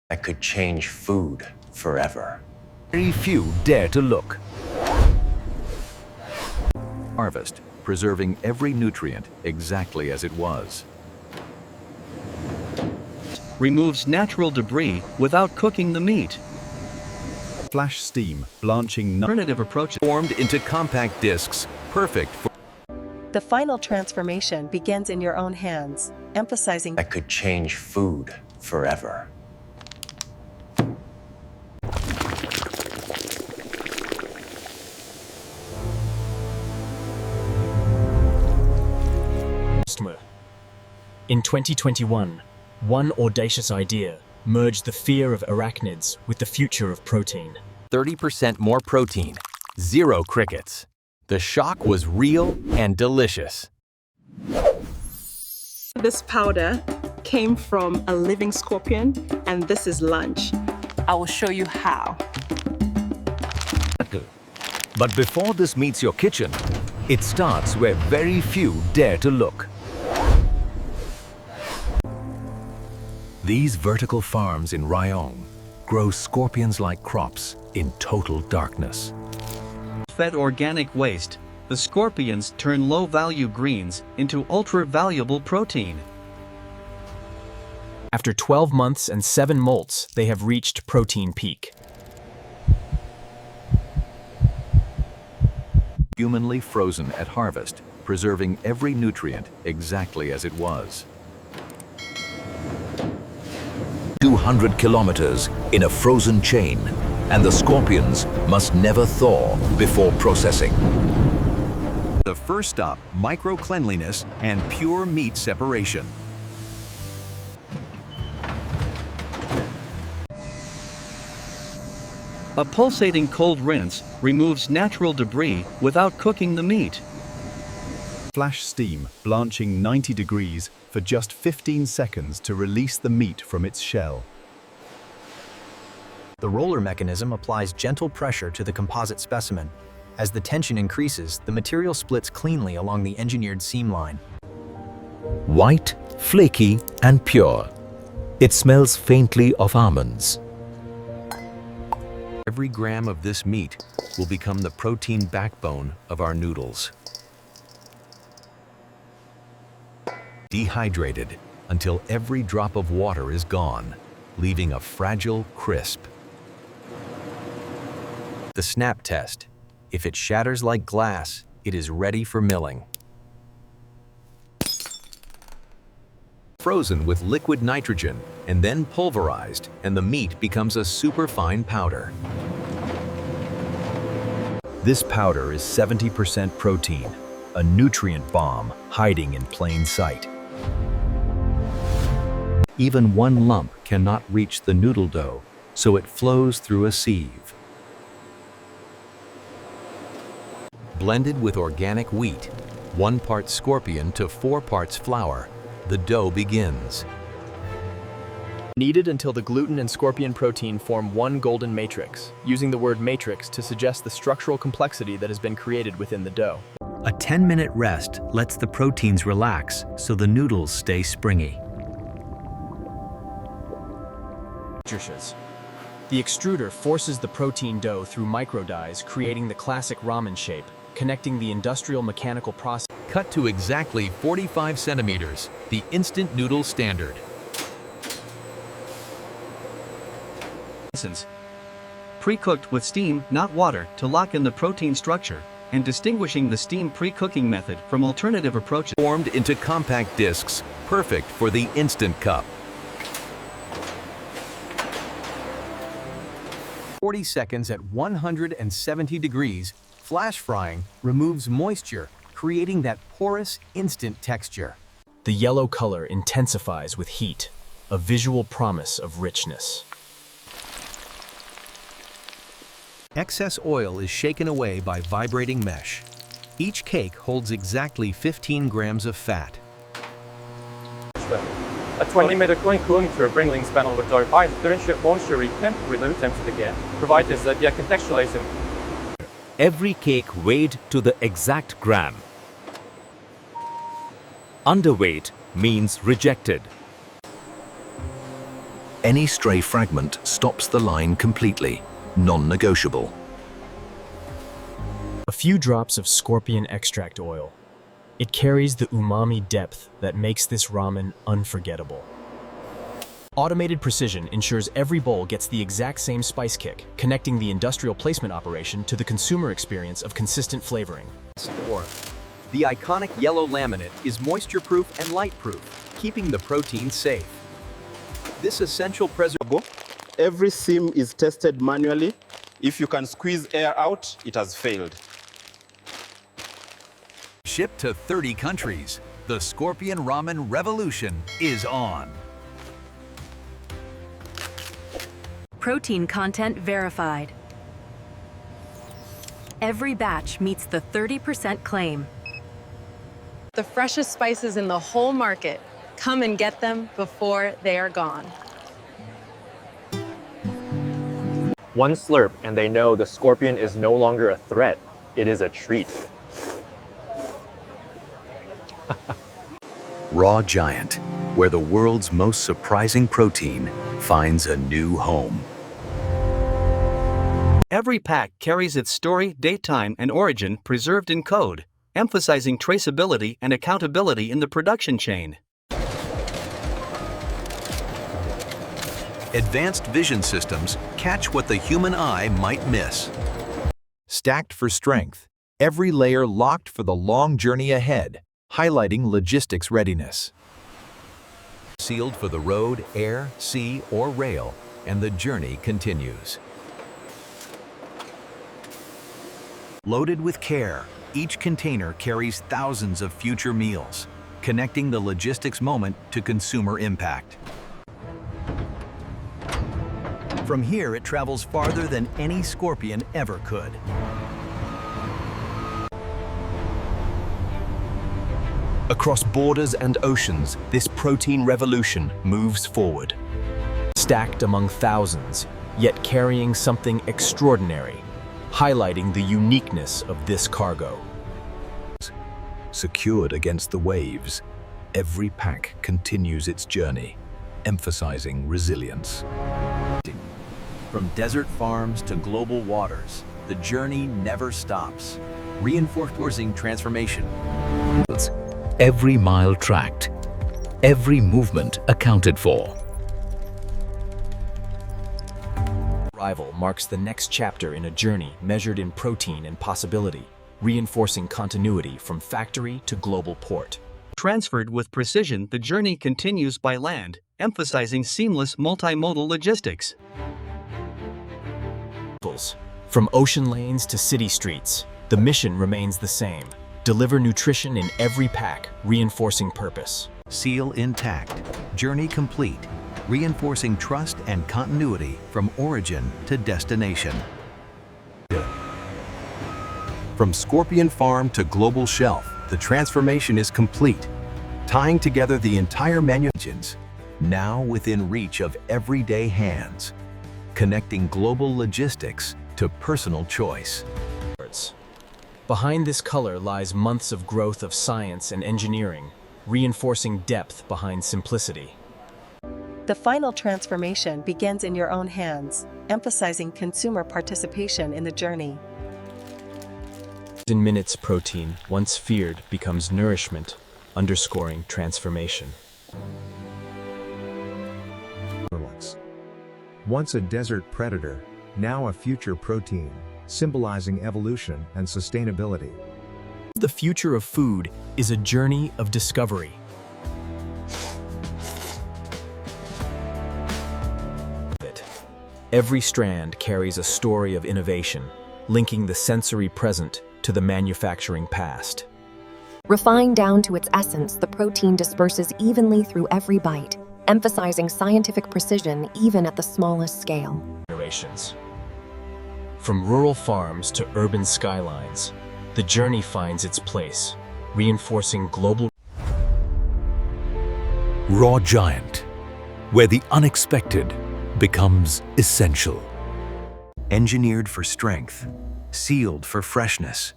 that could change food forever. Very few dare to look. Harvest, preserving every nutrient exactly as it was. Removes natural debris without cooking the meat. Flash steam, blanching Alternative approaches formed into compact discs, perfect for The final transformation begins in your own hands, emphasizing That could change food forever. In 2021, one audacious idea merged the fear of arachnids with the future of protein. 30% more protein, 0 crickets. The shock was real and delicious. This powder came from a living scorpion, and this is lunch. I will show you how. But before this meets your kitchen, it starts where very few dare to look. These vertical farms in Rayong grow scorpions-like crops in total darkness. fed organic waste, the scorpions turn low-value greens into ultra-valuable protein. After 12 months and 7 molts, they have reached protein peak. Humanly frozen at harvest, preserving every nutrient exactly as it was. 200 kilometers in a frozen chain, and the scorpions must never thaw before processing. The first stop, micro-cleanliness and pure meat separation. A pulsating cold rinse removes natural debris without cooking the meat. Flash steam, blanching 90 degrees for just 15 seconds to release the meat from its shell. The roller mechanism applies gentle pressure to the composite specimen. As the tension increases, the material splits cleanly along the engineered seam line. White, flaky, and pure. It smells faintly of almonds. Every gram of this meat will become the protein backbone of our noodles. Dehydrated until every drop of water is gone, leaving a fragile crisp. The snap test. If it shatters like glass, it is ready for milling. Frozen with liquid nitrogen and then pulverized, and the meat becomes a superfine powder. This powder is 70% protein, a nutrient bomb hiding in plain sight. Even one lump cannot reach the noodle dough, so it flows through a sieve. Blended with organic wheat, 1 part scorpion to 4 parts flour, the dough begins. Kneaded until the gluten and scorpion protein form one golden matrix, using the word matrix to suggest the structural complexity that has been created within the dough. A 10-minute rest lets the proteins relax so the noodles stay springy. The extruder forces the protein dough through micro-dies, creating the classic ramen shape, connecting the industrial mechanical process. Cut to exactly 45 centimeters, the instant noodle standard. Pre-cooked with steam, not water, to lock in the protein structure, and distinguishing the steam pre-cooking method from alternative approaches. Formed into compact discs, perfect for the instant cup. 40 seconds at 170 degrees, flash frying removes moisture, creating that porous, instant texture. The yellow color intensifies with heat, a visual promise of richness. Excess oil is shaken away by vibrating mesh. Each cake holds exactly 15 grams of fat. A 20-meter cooling tour link panel with dark eyes, differentiate moisture temp with low temperature again. Provide this via contextualizing. Every cake weighed to the exact gram. Underweight means rejected. Any stray fragment stops the line completely, non-negotiable. A few drops of scorpion extract oil. It carries the umami depth that makes this ramen unforgettable. Automated precision ensures every bowl gets the exact same spice kick, connecting the industrial placement operation to the consumer experience of consistent flavoring. The iconic yellow laminate is moisture-proof and light-proof, keeping the protein safe. This essential preservative. Every seam is tested manually. If you can squeeze air out, it has failed. Shipped to 30 countries, the Scorpion Ramen revolution is on. Protein content verified. Every batch meets the 30% claim. The freshest spices in the whole market. Come and get them before they are gone. One slurp and they know the scorpion is no longer a threat, it is a treat. Raw Giant, where the world's most surprising protein finds a new home. Every pack carries its story, date time, and origin preserved in code, emphasizing traceability and accountability in the production chain. Advanced vision systems catch what the human eye might miss. Stacked for strength, every layer locked for the long journey ahead, highlighting logistics readiness. Sealed for the road, air, sea, or rail, and the journey continues. Loaded with care, each container carries thousands of future meals, connecting the logistics moment to consumer impact. From here, it travels farther than any scorpion ever could. Across borders and oceans, this protein revolution moves forward. Stacked among thousands, yet carrying something extraordinary, highlighting the uniqueness of this cargo. Secured against the waves, every pack continues its journey, emphasizing resilience. From desert farms to global waters, the journey never stops, reinforcing transformation. Every mile tracked, every movement accounted for. Arrival marks the next chapter in a journey measured in protein and possibility, reinforcing continuity from factory to global port. Transferred with precision, the journey continues by land, emphasizing seamless multimodal logistics. From ocean lanes to city streets, the mission remains the same. Deliver nutrition in every pack, reinforcing purpose. Seal intact, journey complete, reinforcing trust and continuity from origin to destination. From scorpion farm to global shelf, the transformation is complete, tying together the entire manufacturing, now within reach of everyday hands, connecting global logistics to personal choice. Behind this color lies months of growth of science and engineering, reinforcing depth behind simplicity. The final transformation begins in your own hands, emphasizing consumer participation in the journey. In minutes, protein, once feared, becomes nourishment, underscoring transformation. Once a desert predator, now a future protein, symbolizing evolution and sustainability. The future of food is a journey of discovery. Every strand carries a story of innovation, linking the sensory present to the manufacturing past. Refined down to its essence, the protein disperses evenly through every bite, emphasizing scientific precision even at the smallest scale. From rural farms to urban skylines, the journey finds its place, reinforcing global. Raw Giant, where the unexpected becomes essential. Engineered for strength, sealed for freshness,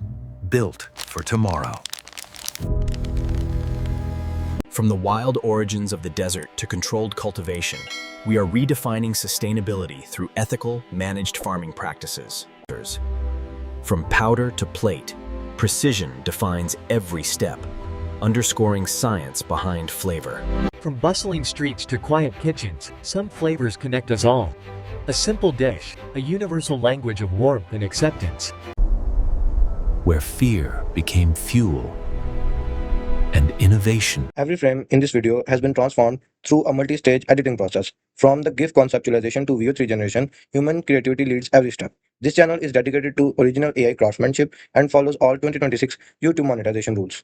built for tomorrow. From the wild origins of the desert to controlled cultivation, we are redefining sustainability through ethical, managed farming practices. From powder to plate, precision defines every step, underscoring science behind flavor. From bustling streets to quiet kitchens, some flavors connect us all. A simple dish, a universal language of warmth and acceptance. Where fear became fuel and innovation. Every frame in this video has been transformed through a multi-stage editing process. From the GIF conceptualization to VO3 generation, human creativity leads every step. This channel is dedicated to original AI craftsmanship and follows all 2026 YouTube monetization rules.